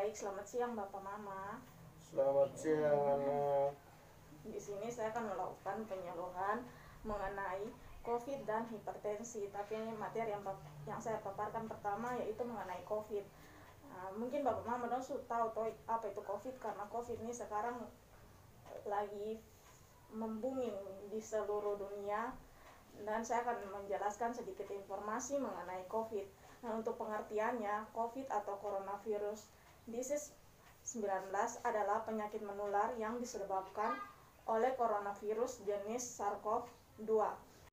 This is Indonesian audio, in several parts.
Baik, selamat siang Bapak Mama. Selamat siang anak. Di sini saya akan melakukan penyuluhan mengenai COVID dan hipertensi. Tapi ini materi yang saya paparkan pertama yaitu mengenai COVID. Mungkin Bapak Mama dong sudah tahu apa itu COVID, karena COVID ini sekarang lagi membuming di seluruh dunia, dan saya akan menjelaskan sedikit informasi mengenai COVID. Nah, untuk pengertiannya, COVID atau coronavirus disease 19 adalah penyakit menular yang disebabkan oleh coronavirus jenis SARS-CoV-2.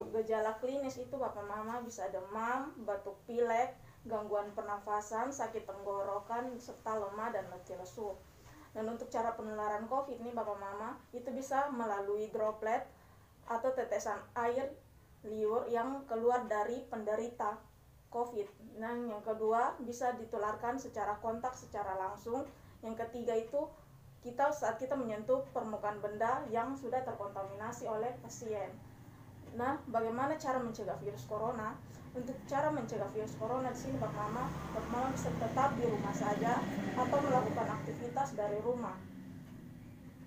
Gejala klinis itu Bapak Mama bisa demam, batuk pilek, gangguan pernafasan, sakit tenggorokan, serta lemah dan letih lesu. Dan untuk cara penularan COVID ini Bapak Mama itu bisa melalui droplet atau tetesan air liur yang keluar dari penderita COVID. Dan yang kedua bisa ditularkan secara kontak secara langsung. Yang ketiga itu saat kita menyentuh permukaan benda yang sudah terkontaminasi oleh pasien. Nah, bagaimana cara mencegah virus corona? Untuk cara mencegah virus corona di sini Bapak Mama bisa tetap di rumah saja atau melakukan aktivitas dari rumah.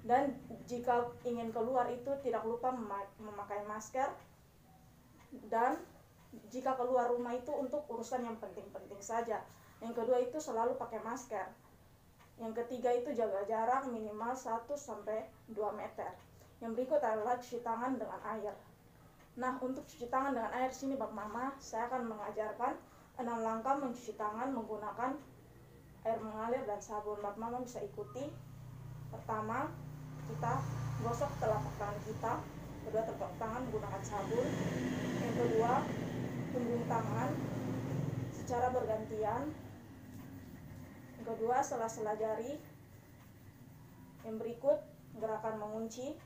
Dan jika ingin keluar itu tidak lupa memakai masker. Dan jika keluar rumah itu untuk urusan yang penting-penting saja. Yang kedua itu selalu pakai masker. Yang ketiga itu jaga jarak minimal 1-2 meter. Yang berikut adalah cuci tangan dengan air. Nah, untuk cuci tangan dengan air sini Bapak Mama, saya akan mengajarkan 6 langkah mencuci tangan menggunakan air mengalir dan sabun. Bapak Mama bisa ikuti. Pertama, kita gosok telapak tangan kita. Kedua, telapak tangan menggunakan sabun. Yang kedua, punggung tangan secara bergantian. Yang kedua, sela-sela jari. Yang berikut, gerakan mengunci.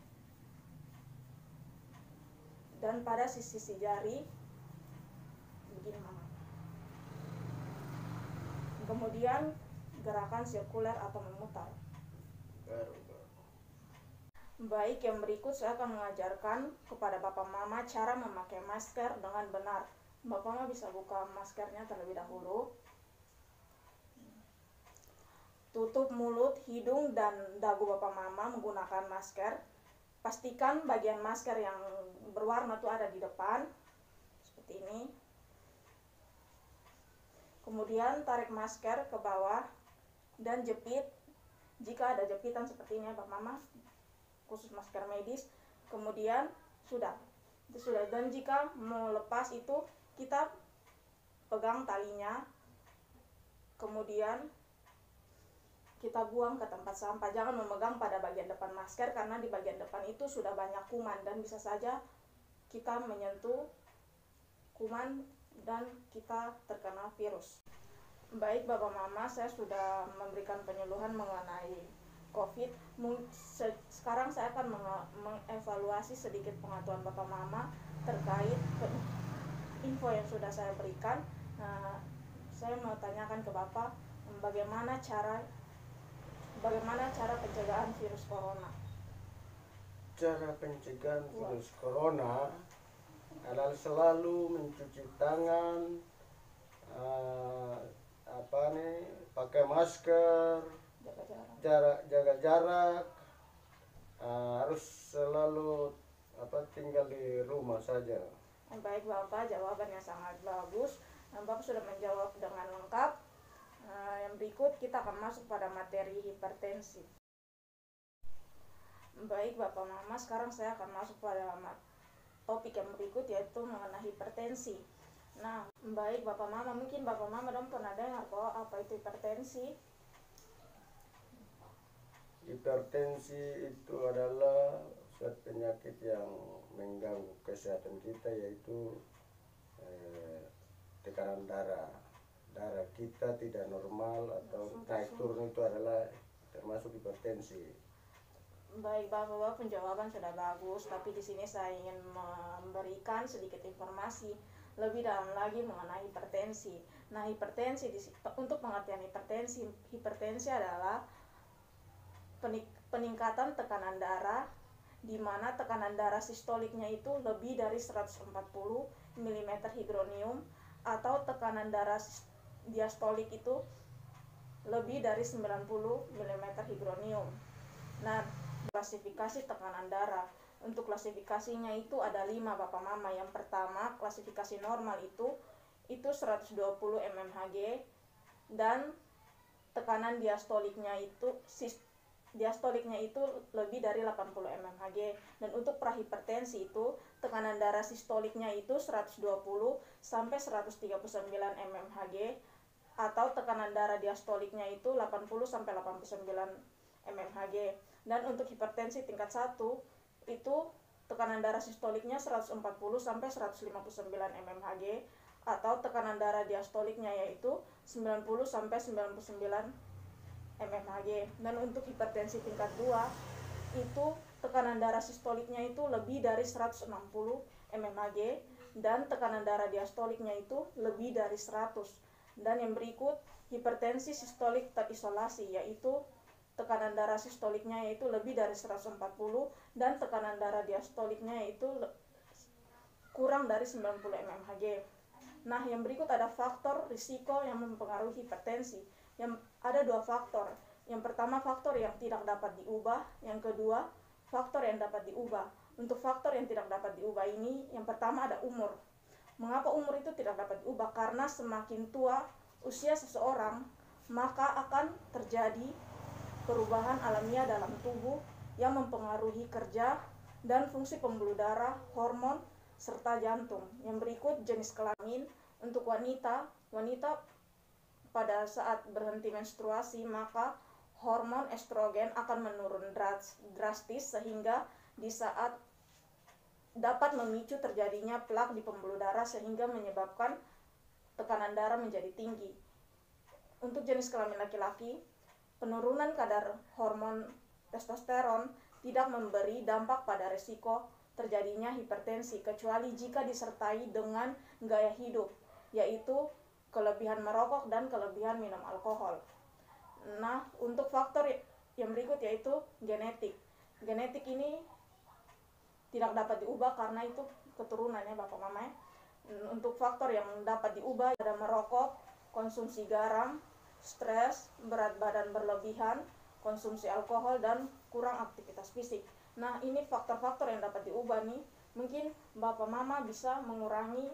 Dan pada sisi-sisi jari, begini Mama. Kemudian, gerakan sirkuler atau memutar. Baik, yang berikut saya akan mengajarkan kepada Bapak Mama cara memakai masker dengan benar. Bapak Mama bisa buka maskernya terlebih dahulu. Tutup mulut, hidung, dan dagu Bapak Mama menggunakan masker. Pastikan bagian masker yang berwarna itu ada di depan, seperti ini. Kemudian tarik masker ke bawah dan jepit. Jika ada jepitan seperti ini Bapak Mama, khusus masker medis. Kemudian sudah. Dan jika mau lepas itu kita pegang talinya. Kemudian kita buang ke tempat sampah. Jangan memegang pada bagian depan masker, karena di bagian depan itu sudah banyak kuman dan bisa saja kita menyentuh kuman dan kita terkena virus. Baik Bapak Mama, saya sudah memberikan penyuluhan mengenai COVID. Sekarang saya akan mengevaluasi sedikit pengetahuan Bapak Mama terkait info yang sudah saya berikan. Saya mau tanyakan ke Bapak, bagaimana cara pencegahan virus corona? Cara pencegahan virus corona adalah selalu mencuci tangan, pakai masker, jaga jarak, harus selalu tinggal di rumah saja. Baik Bapak, jawabannya sangat bagus. Bapak sudah menjawab dengan lengkap. Yang berikut kita akan masuk pada materi hipertensi. Baik Bapak Mama, sekarang saya akan masuk pada topik yang berikut, yaitu mengenai hipertensi. Nah, baik Bapak Mama, mungkin Bapak Mama dong pernah dengar kok apa itu hipertensi? Hipertensi itu adalah suatu penyakit yang mengganggu kesehatan kita, yaitu tekanan darah kita tidak normal atau naik turun, itu adalah termasuk hipertensi. Baik Bapak, penjawaban sudah bagus, tapi di sini saya ingin memberikan sedikit informasi lebih dalam lagi mengenai hipertensi. Nah, untuk pengertian hipertensi adalah peningkatan tekanan darah, di mana tekanan darah sistoliknya itu lebih dari 140 mm Hg, atau tekanan darah diastolik itu lebih dari 90 mm hydronium. Nah, klasifikasi tekanan darah. Untuk klasifikasinya itu ada 5 Bapak Mama. Yang pertama, klasifikasi normal itu 120 mmHg, dan tekanan diastoliknya itu lebih dari 80 mmHg. Dan untuk prahipertensi itu tekanan darah sistoliknya itu 120 sampai 139 mmHg, atau tekanan darah diastoliknya itu 80 sampai 89 mmHg. Dan untuk hipertensi tingkat 1 itu tekanan darah sistoliknya 140 sampai 159 mmHg, atau tekanan darah diastoliknya yaitu 90 sampai 99 mmHg. Dan untuk hipertensi tingkat 2 itu tekanan darah sistoliknya itu lebih dari 160 mmHg, dan tekanan darah diastoliknya itu lebih dari 100. Dan yang berikut hipertensi sistolik terisolasi, yaitu tekanan darah sistoliknya yaitu lebih dari 140 dan tekanan darah diastoliknya yaitu kurang dari 90 mmHg. Nah, yang berikut ada faktor risiko yang mempengaruhi hipertensi. Yang ada 2 faktor. Yang pertama, faktor yang tidak dapat diubah. Yang kedua, faktor yang dapat diubah. Untuk faktor yang tidak dapat diubah ini, yang pertama ada umur. Mengapa umur itu tidak dapat diubah? Karena semakin tua usia seseorang, maka akan terjadi perubahan alamiah dalam tubuh yang mempengaruhi kerja dan fungsi pembuluh darah, hormon, serta jantung. Yang berikut jenis kelamin. Untuk wanita pada saat berhenti menstruasi, maka hormon estrogen akan menurun drastis sehingga di saat dapat memicu terjadinya plak di pembuluh darah sehingga menyebabkan tekanan darah menjadi tinggi. Untuk jenis kelamin laki-laki, penurunan kadar hormon testosteron tidak memberi dampak pada risiko terjadinya hipertensi kecuali jika disertai dengan gaya hidup, yaitu kelebihan merokok dan kelebihan minum alkohol. Nah, untuk faktor yang berikut yaitu genetik. Genetik ini tidak dapat diubah karena itu keturunannya Bapak Mama. Untuk faktor yang dapat diubah ada merokok, konsumsi garam, stres, berat badan berlebihan, konsumsi alkohol, dan kurang aktivitas fisik. Nah, ini faktor-faktor yang dapat diubah nih. Mungkin Bapak Mama bisa mengurangi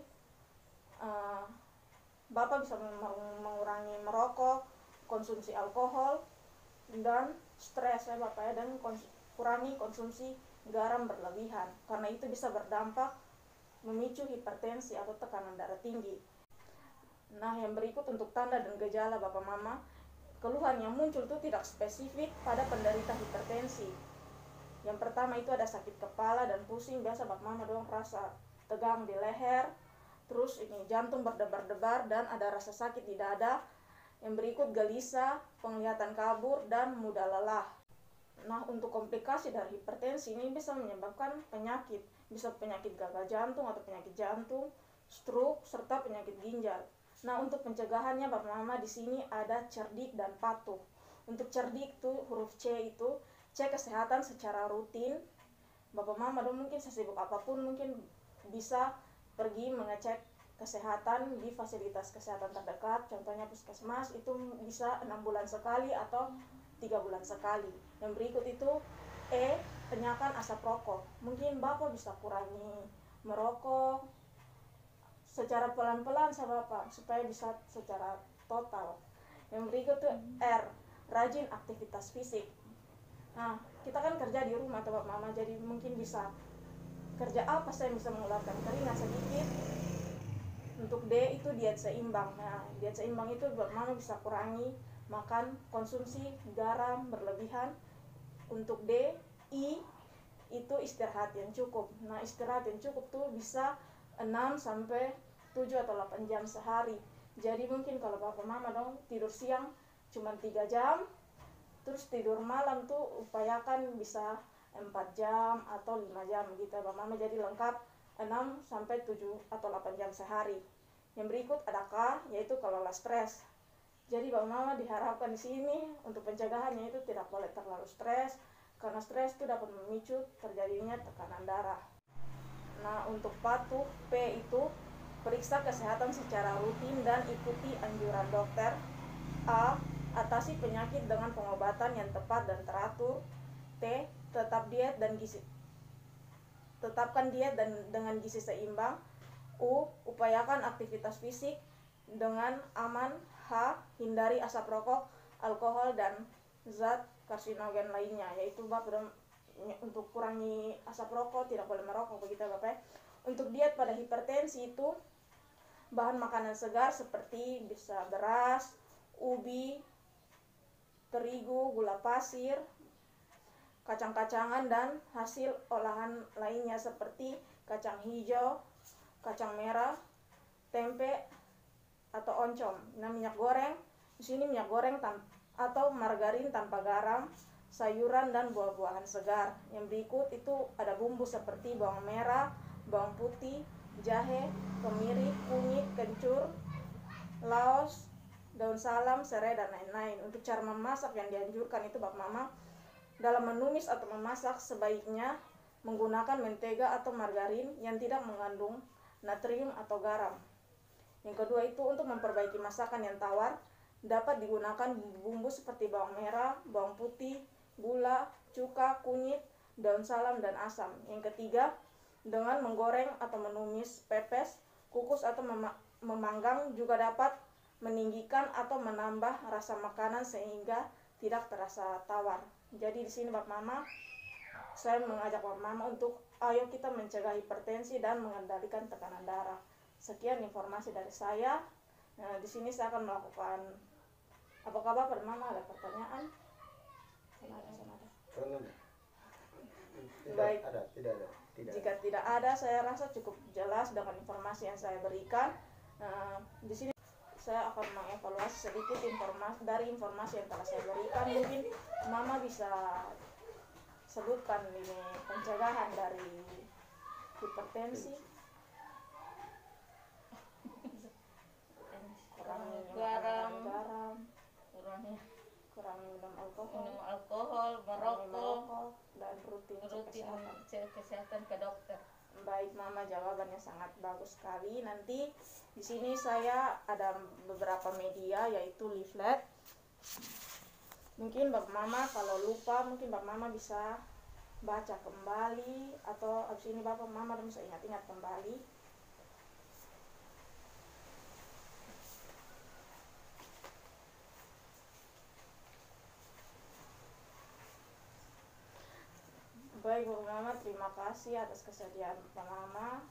merokok, konsumsi alkohol, dan stres ya Bapak ya, dan kurangi konsumsi garam berlebihan, karena itu bisa berdampak memicu hipertensi atau tekanan darah tinggi. Nah, yang berikut untuk tanda dan gejala Bapak Mama. Keluhan yang muncul itu tidak spesifik pada penderita hipertensi. Yang pertama itu ada sakit kepala dan pusing, biasa Bapak Mama dong rasa tegang di leher, terus ini jantung berdebar-debar dan ada rasa sakit di dada. Yang berikut gelisah, penglihatan kabur, dan mudah lelah. Nah, untuk komplikasi dari hipertensi ini bisa menyebabkan penyakit, bisa penyakit gagal jantung atau penyakit jantung, stroke, serta penyakit ginjal. Nah, untuk pencegahannya Bapak Mama di sini ada cerdik dan patuh. Untuk cerdik itu huruf C itu cek kesehatan secara rutin. Bapak Mama dong mungkin sesibuk apapun mungkin bisa pergi mengecek kesehatan di fasilitas kesehatan terdekat, contohnya puskesmas, itu bisa 6 bulan sekali atau 3 bulan sekali. Yang berikut itu penyakkan asap rokok. Mungkin Bapak bisa kurangi merokok secara pelan-pelan sama Bapak supaya bisa secara total. Yang berikut tuh R, rajin aktivitas fisik. Nah, kita kan kerja di rumah Bapak Mama, jadi mungkin bisa kerja apa saya bisa mengeluarkan keringat sedikit. Untuk D itu diet seimbang. Nah, diet seimbang itu Bapak Mama bisa kurangi makan konsumsi garam berlebihan. Untuk D, I itu istirahat yang cukup. Nah, istirahat yang cukup tuh bisa 6 sampai 7 atau 8 jam sehari. Jadi mungkin kalau Bapak Mama dong tidur siang cuma 3 jam, terus tidur malam tuh upayakan bisa 4 jam atau 5 jam gitu Bapak Mama, jadi lengkap 6 sampai 7 atau 8 jam sehari. Yang berikut ada K, yaitu kelola stres. Jadi Bapak Mama diharapkan di sini untuk pencegahannya itu tidak boleh terlalu stres, karena stres itu dapat memicu terjadinya tekanan darah. Nah, untuk patuh P itu periksa kesehatan secara rutin dan ikuti anjuran dokter. A, Atasi penyakit dengan pengobatan yang tepat dan teratur. T. Tetapkan diet dan dengan gizi seimbang. U. Upayakan aktivitas fisik dengan aman. H. Hindari asap rokok, alkohol, dan zat karsinogen lainnya, yaitu untuk kurangi asap rokok, tidak boleh merokok begitu Bapak. Untuk diet pada hipertensi itu bahan makanan segar seperti bisa beras, ubi, terigu, gula pasir, kacang-kacangan, dan hasil olahan lainnya seperti kacang hijau, kacang merah, tempe atau oncom. Nah, minyak goreng di sini minyak goreng atau margarin tanpa garam, sayuran dan buah-buahan segar. Yang berikut itu ada bumbu seperti bawang merah, bawang putih, jahe, kemiri, kunyit, kencur, laos, daun salam, serai, dan lain-lain. Untuk cara memasak yang dianjurkan itu Bapak Mama, dalam menumis atau memasak sebaiknya menggunakan mentega atau margarin yang tidak mengandung natrium atau garam. Yang kedua itu untuk memperbaiki masakan yang tawar, dapat digunakan bumbu-bumbu seperti bawang merah, bawang putih, gula, cuka, kunyit, daun salam, dan asam. Yang ketiga, dengan menggoreng atau menumis pepes, kukus atau memanggang juga dapat meninggikan atau menambah rasa makanan sehingga tidak terasa tawar. Jadi di sini Bapak Mama, saya mengajak Bapak Mama untuk ayo kita mencegah hipertensi dan mengendalikan tekanan darah. Sekian informasi dari saya. Nah, di sini saya akan melakukan. Apakah Bapak dan Mama ada pertanyaan? Sana ada. Baik. Tidak ada. Jika tidak ada, saya rasa cukup jelas dengan informasi yang saya berikan. Nah, di sini saya akan mengevaluasi sedikit informasi yang telah saya berikan. Mungkin Mama bisa sebutkan ini pencegahan dari hipertensi. Kurang minum alkohol, merokok, dan rutin cek kesehatan ke dokter. Baik Mama, jawabannya sangat bagus sekali. Nanti di sini saya ada beberapa media, yaitu leaflet. Mungkin Bapak Mama kalau lupa, mungkin Bapak Mama bisa baca kembali, atau abis ini Bapak Mama bisa ingat-ingat kembali. Baik Bapak Mama, terima kasih atas kesediaan Bapak Mama.